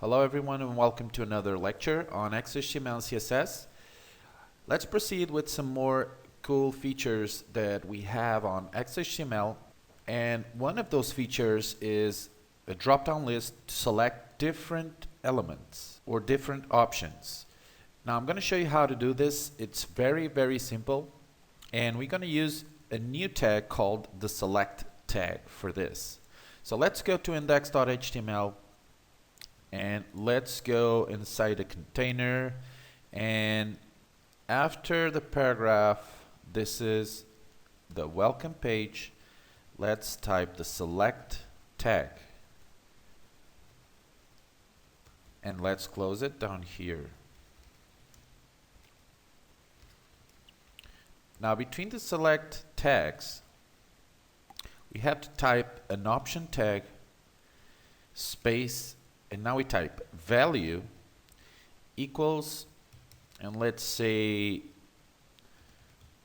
Hello everyone and welcome to another lecture on HTML CSS. Let's proceed with some more cool features that we have on HTML, and one of those features is a drop-down list to select different elements or different options. Now I'm going to show you how to do this. It's very simple, and we're going to use a new tag called the select tag for this. So let's go to index.html and let's go inside a container, and after the paragraph, this is the welcome page. Let's type the select tag and let's close it down here. Now between the select tags we have to type an option tag space, and now we type value equals, and let's say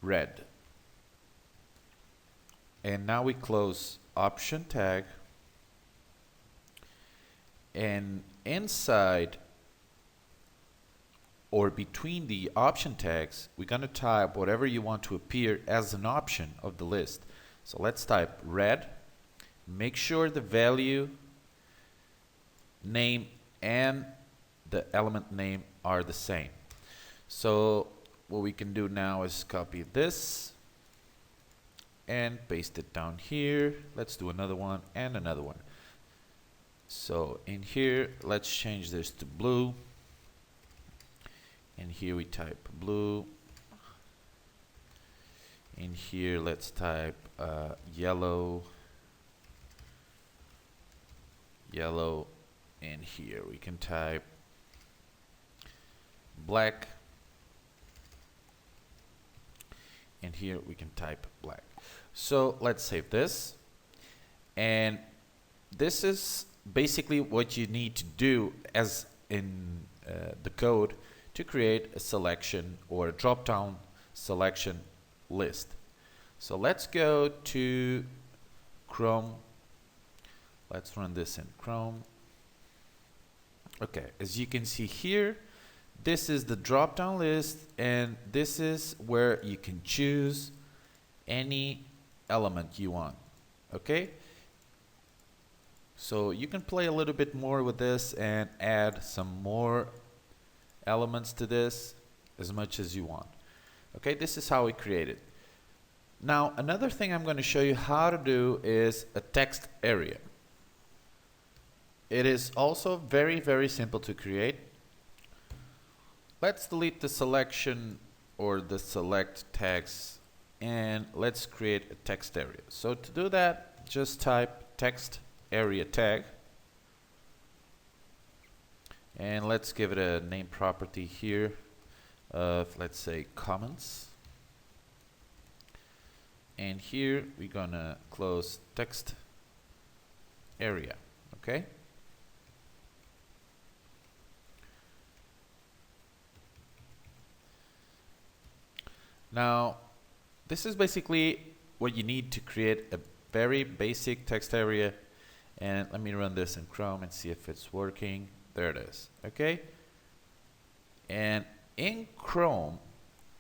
red, and now we close option tag, and inside or between the option tags we're going to type whatever you want to appear as an option of the list. So let's type red. Make sure the value name and the element name are the same. So what we can do now is copy this and paste it down here. Let's do another one and another one. So in here let's change this to blue, and here we type blue. In here let's type yellow, and here we can type black, and here we can type black. So let's save this, and this is basically what you need to do as in the code to create a selection or a drop-down selection list. So let's go to Chrome. Let's run this in Chrome. Okay, as you can see here, this is the drop-down list, and this is where you can choose any element you want. Okay, so you can play a little bit more with this and add some more elements to this as much as you want. Okay, this is how we create it. Now another thing I'm going to show you how to do is a text area. It is also very simple to create. Let's delete the selection or the select tags, and let's create a text area. So to do that, just type text area tag, and let's give it a name property here of, let's say, comments. And here we're gonna close text area. Okay, now this is basically what you need to create a very basic text area. And let me run this in Chrome and see if it's working. There it is. Okay, and in Chrome,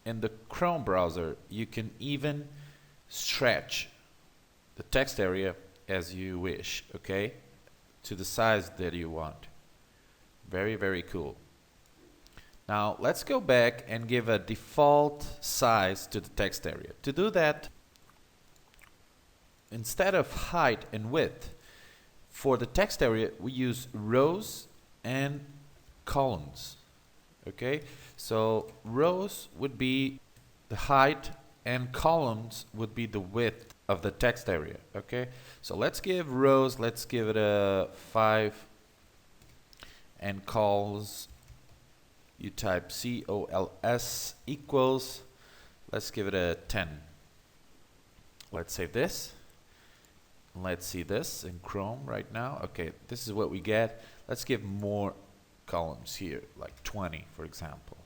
in the Chrome browser, you can even stretch the text area as you wish, okay, to the size that you want. Very cool. Now let's go back and give a default size to the text area. To do that, instead of height and width, for the text area we use rows and columns. Okay, so rows would be the height and columns would be the width of the text area. Okay, so let's give rows, let's give it a 5, and cols, you type COLS equals, let's give it a 10. Let's save this. Let's see this in Chrome right now. Okay, this is what we get. Let's give more columns here, like 20 for example.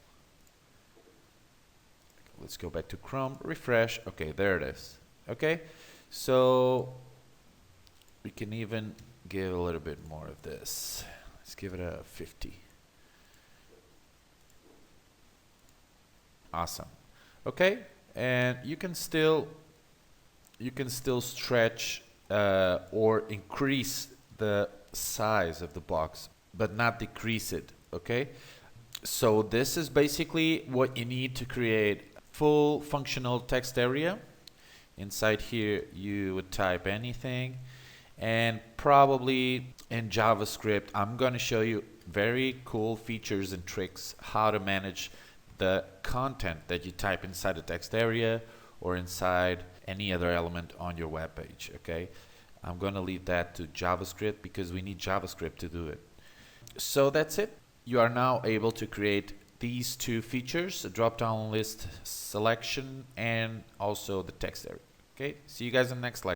Let's go back to Chrome, refresh. Okay, there it is. Okay, so we can even give a little bit more of this. Let's give it a 50. Awesome. Okay, and you can still stretch or increase the size of the box, but not decrease it. Okay, so this is basically what you need to create full functional text area. Inside here you would type anything, and probably in JavaScript I'm going to show you very cool features and tricks how to manage the content that you type inside the text area or inside any other element on your web page. Okay, I'm going to leave that to JavaScript because we need JavaScript to do it. So that's it. You are now able to create these two features, a drop-down list selection and also the text area. Okay, see you guys in the next lecture.